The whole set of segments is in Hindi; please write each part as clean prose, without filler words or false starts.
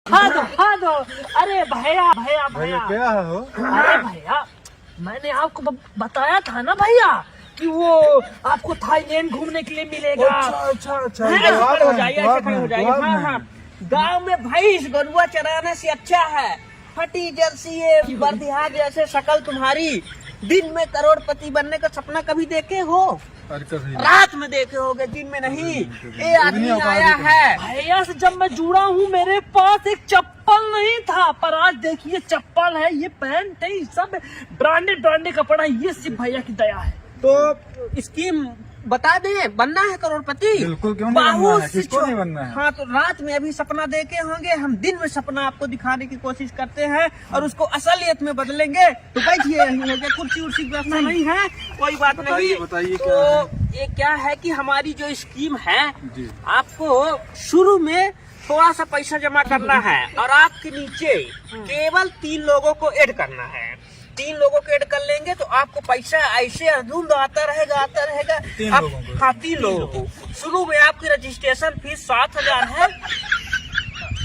हाँ दो। अरे भैया भैया भैया क्या हो? अरे भैया मैंने आपको बताया था ना भैया कि वो आपको थाईलैंड घूमने के लिए मिलेगा। अच्छा ऐसे हो जाइए, ऐसे खड़े हो जाइए। हाँ हाँ, गाँव में भैंस गरुआ चराने से अच्छा है फटी जर्सी ये बर्दिहा जैसे शक्ल तुम्हारी। दिन में करोड़पति बनने का सपना कभी देखे हो? रात में देखे होगे, दिन में नहीं। ये आदमी आया है भैया से जब मैं जुड़ा हूँ मेरे पास एक चप्पल नहीं था, पर आज देखिए चप्पल है, ये पैंट है, सब ब्रांडेड कपड़ा। ये सिर्फ भैया की दया है। तो स्कीम बता दे, बनना है करोड़पति? बिल्कुल, क्यों नहीं बनना है? किसको नहीं बनना है? हाँ, तो रात में अभी सपना देखे होंगे, हम दिन में सपना आपको दिखाने की कोशिश करते हैं और उसको असलियत में बदलेंगे। तो बैठिए, यही हो गया, कुर्सी उर्सी व्यवस्था नहीं है, कोई बात नहीं। बताइए तो क्या है? ये क्या है कि हमारी जो स्कीम है, आपको शुरू में थोड़ा सा पैसा जमा करना है और आपके नीचे केवल 3 लोगों को ऐड करना है। 3 लोगों को ऐड कर लेंगे तो आपको पैसा ऐसे अंधुंध आता रहेगा। 3 लोगों को? हाँ, 3 लोगों को। शुरू में आपकी रजिस्ट्रेशन फीस 7,000 है।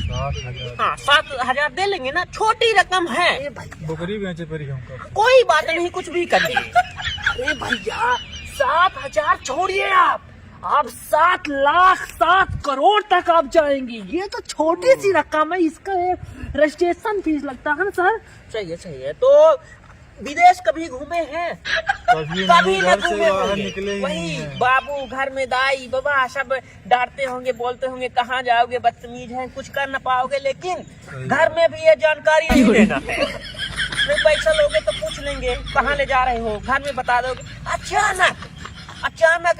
7,000? हाँ, 7,000 दे लेंगे ना, छोटी रकम है। बकरी बेचे परी हमको। कोई बात नहीं, कुछ भी करिए। अरे भैया 7,000 छोड़िए, आप 7 लाख 7 करोड़ तक आप जाएंगे। ये तो छोटी सी रकम है, इसका रजिस्ट्रेशन फीस लगता है ना सर। चाहिए। तो विदेश कभी घूमे हैं? कभी न घूमे होंगे। वही बाबू घर में दाई बाबा सब डांटते होंगे, बोलते होंगे कहाँ जाओगे, बदतमीज हैं, कुछ कर न पाओगे। लेकिन घर में भी ये जानकारी नहीं देना है। पैसा लोगे तो पूछ लेंगे कहाँ ले जा रहे हो, घर में बता दोगे। अचानक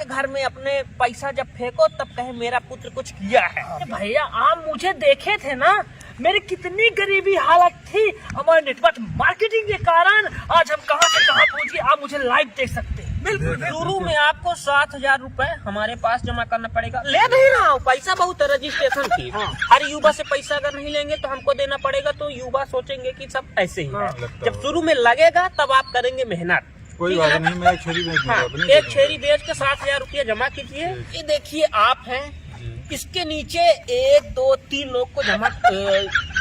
घर में अपने पैसा जब फेंको तब कहे मेरा पुत्र कुछ किया है। भैया आप मुझे देखे थे ना, मेरी कितनी गरीबी हालत थी। हमारे नेटवर्क मार्केटिंग के कारण आज हम कहां से कहां पहुंच गए, आप मुझे लाइव देख सकते हैं। बिल्कुल। शुरू में आपको 7,000 रुपए हमारे पास जमा करना पड़ेगा। ले नहीं रहा हूँ, पैसा बहुत है, रजिस्ट्रेशन की। हर युवा से पैसा अगर नहीं लेंगे तो हमको देना पड़ेगा, तो युवा सोचेंगे कि सब ऐसे ही है। जब शुरू में लगेगा तब आप करेंगे मेहनत। कोई बात नहीं, मैं एक छेरी बेच दूंगा। एक छेरी बेच के 7,000 रुपया जमा कीजिए। ये देखिए आप हैं, इसके नीचे 1 2 3 लोग को जमा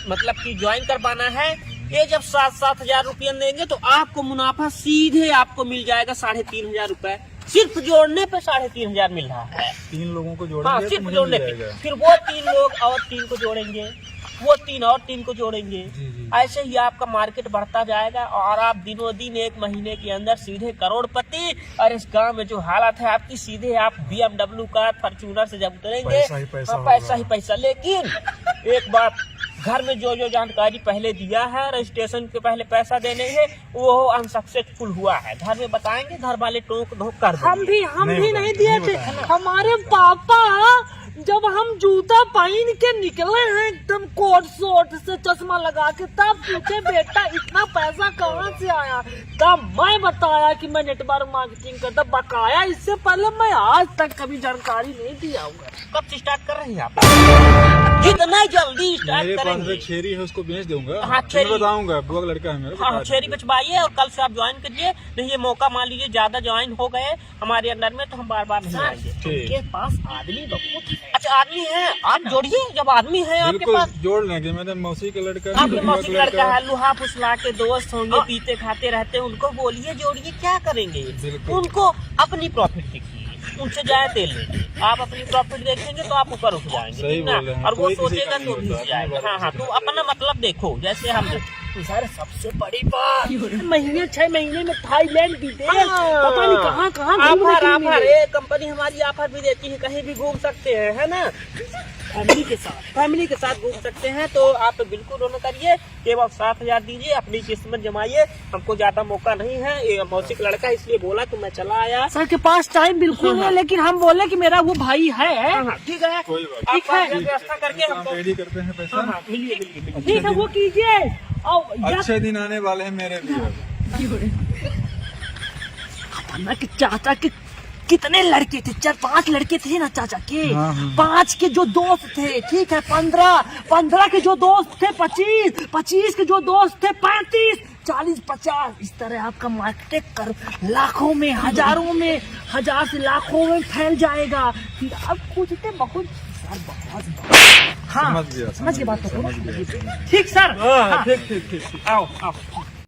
मतलब कि ज्वाइन करवाना है। ये जब 7,000 रुपया देंगे तो आपको मुनाफा सीधे आपको मिल जाएगा 3,500 रुपए। सिर्फ जोड़ने पे 3,500 मिल रहा है। 3 लोगों को जोड़ेंगे। हाँ, सिर्फ जोड़ने पे। फिर वो 3 लोग और 3 को जोड़ेंगे, वो 3 और 3 को जोड़ेंगे। ऐसे ही आपका मार्केट बढ़ता जाएगा और आप दिनों दिन 1 महीने के अंदर सीधे करोड़पति। और इस गांव में जो हालत है आपकी, सीधे आप BMW कार फॉर्च्यूनर से जब उतरेंगे पैसा ही पैसा। लेकिन एक बात, घर में जो जानकारी पहले दिया है, रजिस्ट्रेशन के पहले पैसा देने है, वो अनसक्सेसफुल हुआ है। घर में बताएंगे, घर वाले टोक धोक कर देंगे। हम भी नहीं दिए थे। हमारे पापा जब हम जूता पहन के निकले हैं एकदम कोट शोट से चश्मा लगा के, तब पूछे बेटा इतना पैसा कहाँ से आया, तब मैं बताया कि मैं नेटवर्क मार्केटिंग करता। बकाया इससे पहले मैं आज तक कभी जानकारी नहीं दिया हूँ। कब से स्टार्ट कर रहे हैं आप? जितना जल्दी स्टार्ट करेंगे। छेरी है उसको बेच दूंगा। हाँ, छेरी बताऊंगा, बुआ का लड़का है मेरा। हाँ, छेरी बचवाइए और कल से आप ज्वाइन करिए। नहीं ये मौका मान लीजिए ज्यादा ज्वाइन हो गए हमारे अंदर में तो हम बार नहीं आएंगे। उनके पास आदमी बहुत। अच्छा आदमी है, आप जोड़िए। जब आदमी है आपके पास जोड़ लेंगे। मेरे मौसी का लड़का, आपके मौसी का लड़का है, लुहा फुसला के दोस्त होंगे, पीते खाते रहते हैं, उनको बोलिए जोड़िए। क्या करेंगे? उनको अपनी प्रॉफिट दिखिए, उनसे जाए तेल लेंगे। आप अपनी प्रॉफिट देखेंगे तो आप ऊपर उठ जाएंगे और वो सोचेगा तो उठ जाएगा। हाँ, तो अपना मतलब देखो। जैसे हम सर सबसे बड़ी बात, महीने 6 महीने में थाईलैंड विदेश पता नहीं कहाँ ऑफर कंपनी हमारी ऑफर भी देती है, कहीं भी घूम सकते हैं, है ना। फैमिली के साथ घूम सकते हैं। तो आप बिल्कुल रोना करिए, केवल 7,000 दीजिए, अपनी किस्मत जमाइए। हमको ज्यादा मौका नहीं है, ये मौसी का लड़का इसलिए बोला तो मैं चला आया। सर के पास टाइम बिल्कुल है, लेकिन हम बोले कि मेरा वो भाई है। ठीक है, ठीक है, व्यवस्था करके हम रेडी करते हैं पैसा। ठीक है, वो कीजिए। अच्छे दिन आने वाले हैं मेरे लिए। चाचा के कितने लड़के थे? 4-5 लड़के थे ना चाचा के। 5 के जो दोस्त थे, ठीक है, 15 के जो दोस्त थे, 25 के जो दोस्त थे, 35, 40, 50। इस तरह आपका मार्केटिंग कर लाखों में, हजारों में, 1000 से लाखों में फैल जाएगा। फिर आप पूछते बहुत हाँ समझ गया, समझ के बात तो करो। समझ गया। ठीक सर। हाँ, हाँ। ठीक ठीक ठीक ठीक। आओ आओ